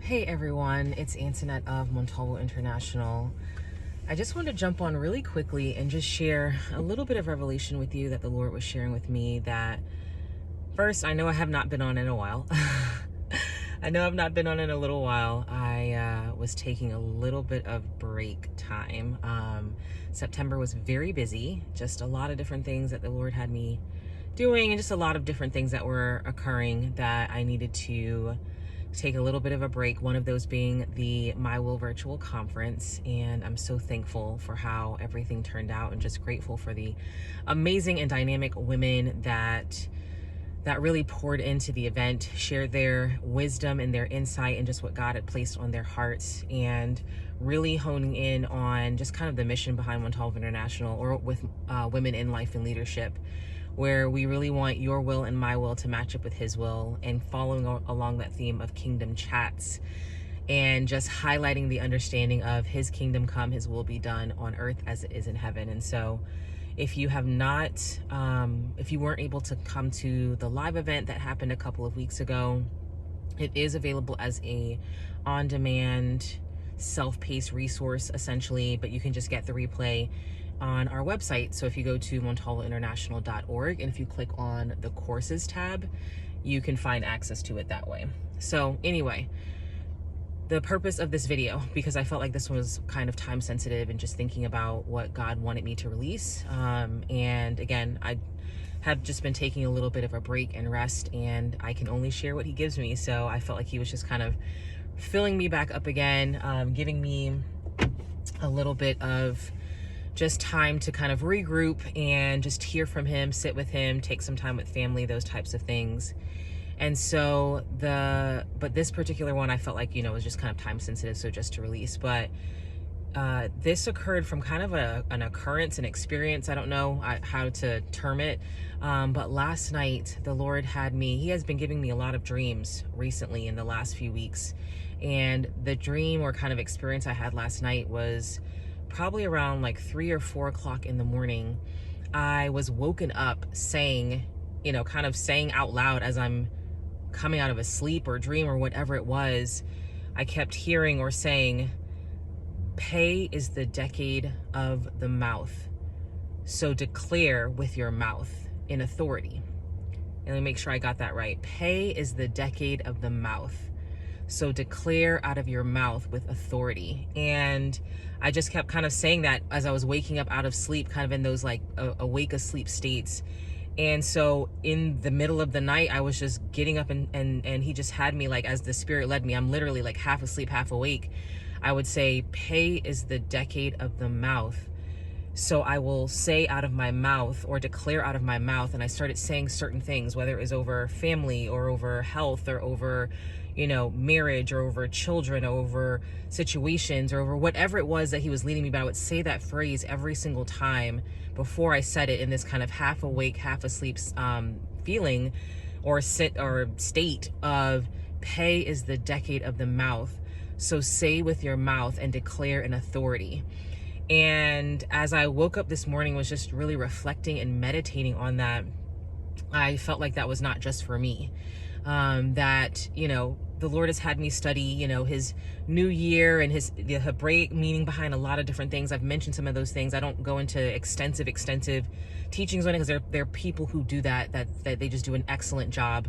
Hey everyone, it's Antonette of Montalvo International. I just wanted to jump on really quickly and just share a little bit of revelation with you that the Lord was sharing with me. That first, I know I have not been on in a while. I know I've not been on in a little while. I was taking a little bit of break time. September was very busy, just a lot of different things that the Lord had me doing, and just a lot of different things that were occurring that I needed to take a little bit of a break, one of those being the My Will virtual conference. And I'm so thankful for how everything turned out, and just grateful for the amazing and dynamic women that really poured into the event, shared their wisdom and their insight and just what God had placed on their hearts, and really honing in on just kind of the mission behind Montalvo International, or with women in life and leadership, where we really want your will and my will to match up with his will, and following along that theme of kingdom chats, and just highlighting the understanding of his kingdom come, his will be done on earth as it is in heaven. And so if you have not, if you weren't able to come to the live event that happened a couple of weeks ago, it is available as a on-demand, self-paced resource essentially, but you can just get the replay on our website. So if you go to montalvointernational.org, and if you click on the courses tab, you can find access to it that way. So anyway, the purpose of this video, because I felt like this was kind of time sensitive and just thinking about what God wanted me to release. And again, I have just been taking a little bit of a break and rest, and I can only share what he gives me. So I felt like he was just kind of filling me back up again, giving me a little bit of just time to kind of regroup and just hear from him, sit with him, take some time with family, those types of things. And so but this particular one, I felt like, was just kind of time sensitive, so just to release. But this occurred from kind of an occurrence, an experience, I don't know how to term it. But last night, the Lord he has been giving me a lot of dreams recently in the last few weeks. And the dream or kind of experience I had last night was probably around like 3 or 4 o'clock in the morning. I was woken up saying, kind of saying out loud as I'm coming out of a sleep or dream or whatever it was, I kept hearing or saying, "Pay is the decade of the mouth, so declare with your mouth in authority." And let me make sure I got that right. Pay is the decade of the mouth, so declare out of your mouth with authority. And I just kept kind of saying that as I was waking up out of sleep, kind of in those like awake asleep states. And so in the middle of the night, I was just getting up and he just had me, like, as the Spirit led me, I'm literally like half asleep, half awake. I would say, "Pay is the decade of the mouth, so I will say out of my mouth or declare out of my mouth." And I started saying certain things, whether it was over family or over health or over, marriage or over children or over situations or over whatever it was that he was leading me. But I would say that phrase every single time before I said it, in this kind of half awake, half asleep feeling or state of, pay is the decade of the mouth, so say with your mouth and declare in authority. And as I woke up this morning, was just really reflecting and meditating on that, I felt like that was not just for me. That, the Lord has had me study, his new year and the Hebraic meaning behind a lot of different things. I've mentioned some of those things. I don't go into extensive teachings on it, because there are people who do that they just do an excellent job.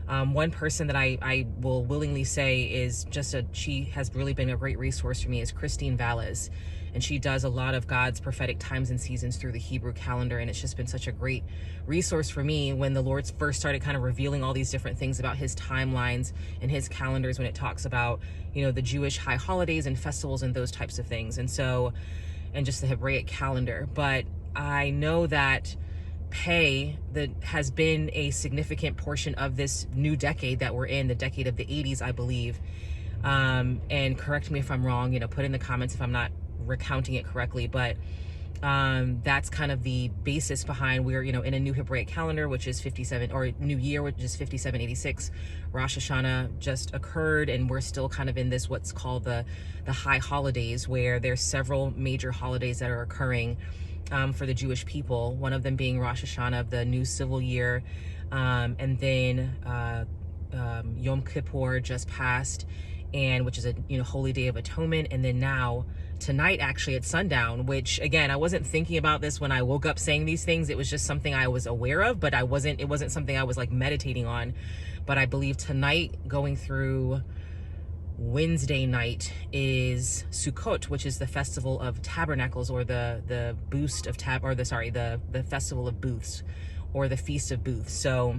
One person that I will willingly say is she has really been a great resource for me, is Christine Valles. And she does a lot of God's prophetic times and seasons through the Hebrew calendar. And it's just been such a great resource for me when the Lord first started kind of revealing all these different things about his timelines and his calendars, when it talks about, the Jewish high holidays and festivals and those types of things. And just the Hebraic calendar. But I know that pay that has been a significant portion of this new decade that we're in, the decade of the 80s, I believe. And correct me if I'm wrong, put in the comments if I'm not recounting it correctly, but that's kind of the basis behind we're in a new Hebraic calendar, which is 57, or new year, which is 5786. Rosh Hashanah just occurred, and we're still kind of in this what's called the high holidays, where there's several major holidays that are occurring for the Jewish people, one of them being Rosh Hashanah of the new civil year, and then Yom Kippur just passed, and which is a holy day of atonement. And then now tonight, actually at sundown, which again, I wasn't thinking about this when I woke up saying these things. It was just something I was aware of, but it wasn't something I was like meditating on. But I believe tonight, going through Wednesday night, is Sukkot, which is the festival of tabernacles, or the festival of booths, or the feast of booths. So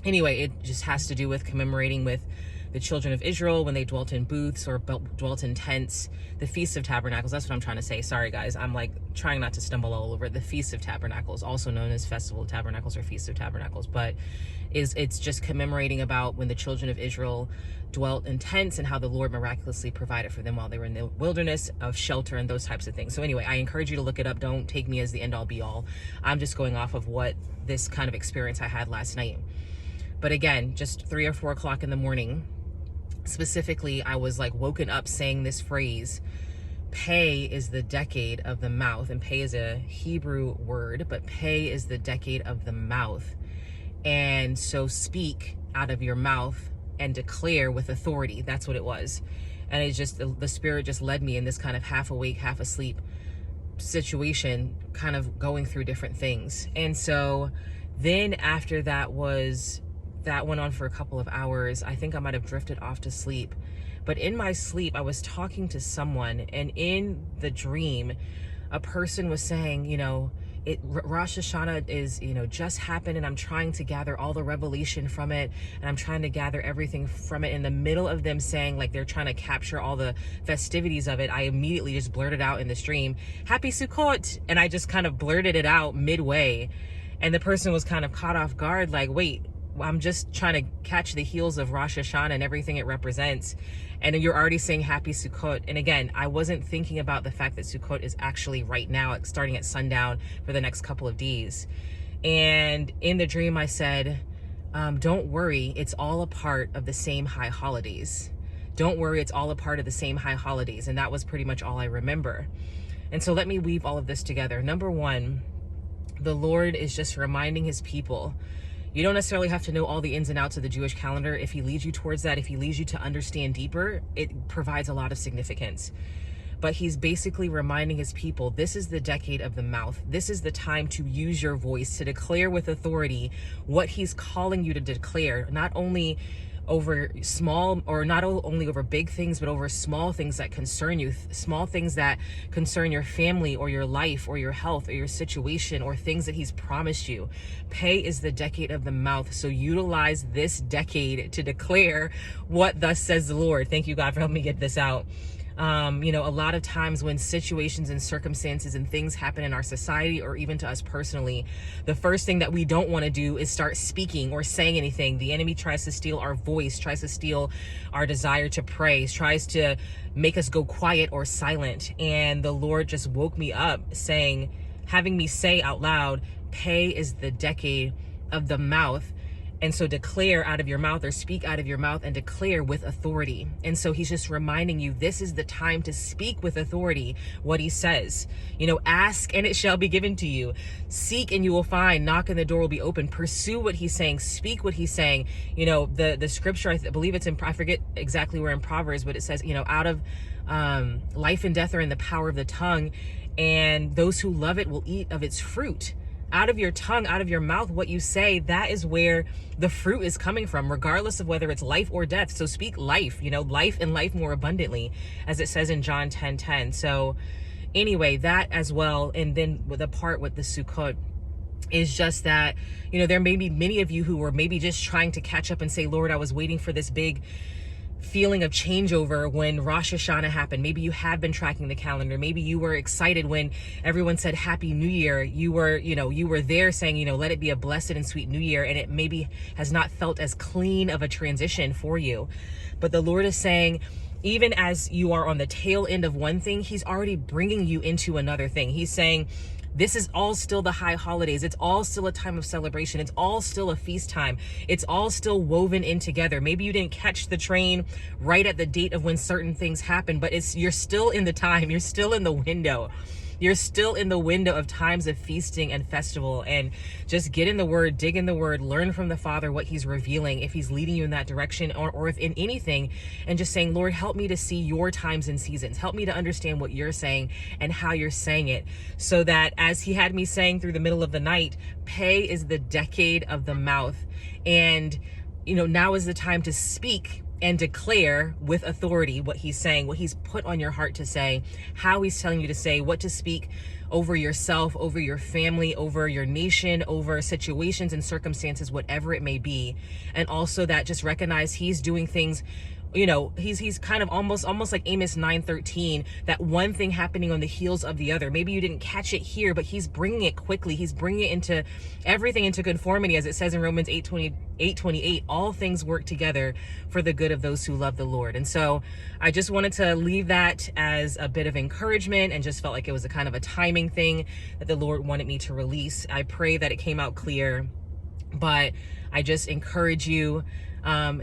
anyway, it just has to do with commemorating with the children of Israel when they dwelt in booths or dwelt in tents. The Feast of Tabernacles, that's what I'm trying to say. Sorry guys, I'm like trying not to stumble all over it. The Feast of Tabernacles, also known as Festival of Tabernacles or Feast of Tabernacles, but it's just commemorating about when the children of Israel dwelt in tents and how the Lord miraculously provided for them while they were in the wilderness, of shelter and those types of things. So anyway, I encourage you to look it up. Don't take me as the end all be all. I'm just going off of what this kind of experience I had last night. But again, just 3 or 4 o'clock in the morning, specifically, I was like woken up saying this phrase: Pei is the decade of the mouth. And Pei is a Hebrew word, but Pei is the decade of the mouth. And so speak out of your mouth and declare with authority. That's what it was. And it just, the Spirit just led me in this kind of half awake, half asleep situation, kind of going through different things. And so then after that went on for a couple of hours. I think I might have drifted off to sleep. But in my sleep, I was talking to someone, and in the dream, a person was saying, Rosh Hashanah is, just happened, and I'm trying to gather all the revelation from it, and I'm trying to gather everything from it. In the middle of them saying, like, they're trying to capture all the festivities of it, I immediately just blurted out in the stream, "Happy Sukkot!" And I just kind of blurted it out midway. And the person was kind of caught off guard, like, wait, I'm just trying to catch the heels of Rosh Hashanah and everything it represents, and you're already saying Happy Sukkot. And again, I wasn't thinking about the fact that Sukkot is actually right now, starting at sundown for the next couple of days. And in the dream, I said, don't worry, it's all a part of the same high holidays. Don't worry, it's all a part of the same high holidays. And that was pretty much all I remember. And so let me weave all of this together. Number one, the Lord is just reminding his people, you don't necessarily have to know all the ins and outs of the Jewish calendar. If he leads you towards that, if he leads you to understand deeper, it provides a lot of significance. But he's basically reminding his people, this is the decade of the mouth. This is the time to use your voice, to declare with authority what he's calling you to declare, not only over big things, but over small things that concern you, small things that concern your family or your life or your health or your situation or things that he's promised you. Pei is the decade of the mouth. So utilize this decade to declare what thus says the Lord. Thank you, God, for helping me get this out. A lot of times when situations and circumstances and things happen in our society, or even to us personally, the first thing that we don't want to do is start speaking or saying anything. The enemy tries to steal our voice, tries to steal our desire to praise, tries to make us go quiet or silent. And the Lord just woke me up having me say out loud, Pei is the decade of the mouth. And so declare out of your mouth, or speak out of your mouth and declare with authority. And so he's just reminding you, this is the time to speak with authority what he says. Ask and it shall be given to you. Seek and you will find. Knock and the door will be open. Pursue what he's saying. Speak what he's saying. The scripture, I believe it's I forget exactly where in Proverbs, but it says, out of life and death are in the power of the tongue, and those who love it will eat of its fruit. Out of your tongue, out of your mouth, what you say, that is where the fruit is coming from, regardless of whether it's life or death. So speak life, life and life more abundantly, as it says in John 10:10. So anyway, that as well. And then with the part with the Sukkot is just that, there may be many of you who were maybe just trying to catch up and say, Lord, I was waiting for this big feeling of changeover when Rosh Hashanah happened. Maybe you have been tracking the calendar. Maybe you were excited when everyone said Happy New Year. You were there saying, let it be a blessed and sweet New Year. And it maybe has not felt as clean of a transition for you. But the Lord is saying, even as you are on the tail end of one thing, he's already bringing you into another thing. He's saying, this is all still the high holidays. It's all still a time of celebration. It's all still a feast time. It's all still woven in together. Maybe you didn't catch the train right at the date of when certain things happen, but you're still in the time. You're still in the window. You're still in the window of times of feasting and festival. And just get in the word, dig in the word, learn from the Father what he's revealing, if he's leading you in that direction, or if in anything, and just saying, Lord, help me to see your times and seasons. Help me to understand what you're saying and how you're saying it, so that, as he had me saying through the middle of the night, pay is the decade of the mouth. And, now is the time to speak and declare with authority what he's saying, what he's put on your heart to say, how he's telling you to say, what to speak over yourself, over your family, over your nation, over situations and circumstances, whatever it may be. And also that just recognize he's doing things, he's kind of almost like Amos 9:13, that one thing happening on the heels of the other. Maybe you didn't catch it here, but he's bringing it quickly. He's bringing it into everything into conformity, as it says in Romans 8:28, all things work together for the good of those who love the Lord. And so I just wanted to leave that as a bit of encouragement, and just felt like it was a kind of a timing thing that the Lord wanted me to release. I pray that it came out clear, but I just encourage you,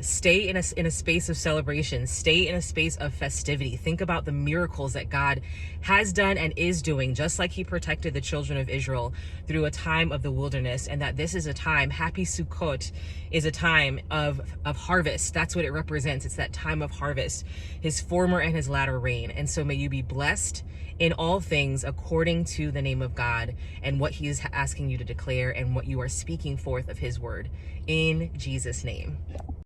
stay in a space of celebration, stay in a space of festivity. Think about the miracles that God has done and is doing, just like he protected the children of Israel through a time of the wilderness, and that this is a time, happy Sukkot is a time of harvest. That's what it represents. It's that time of harvest, his former and his latter rain. And so may you be blessed in all things according to the name of God and what he is asking you to declare and what you are speaking forth of his word, in Jesus' name.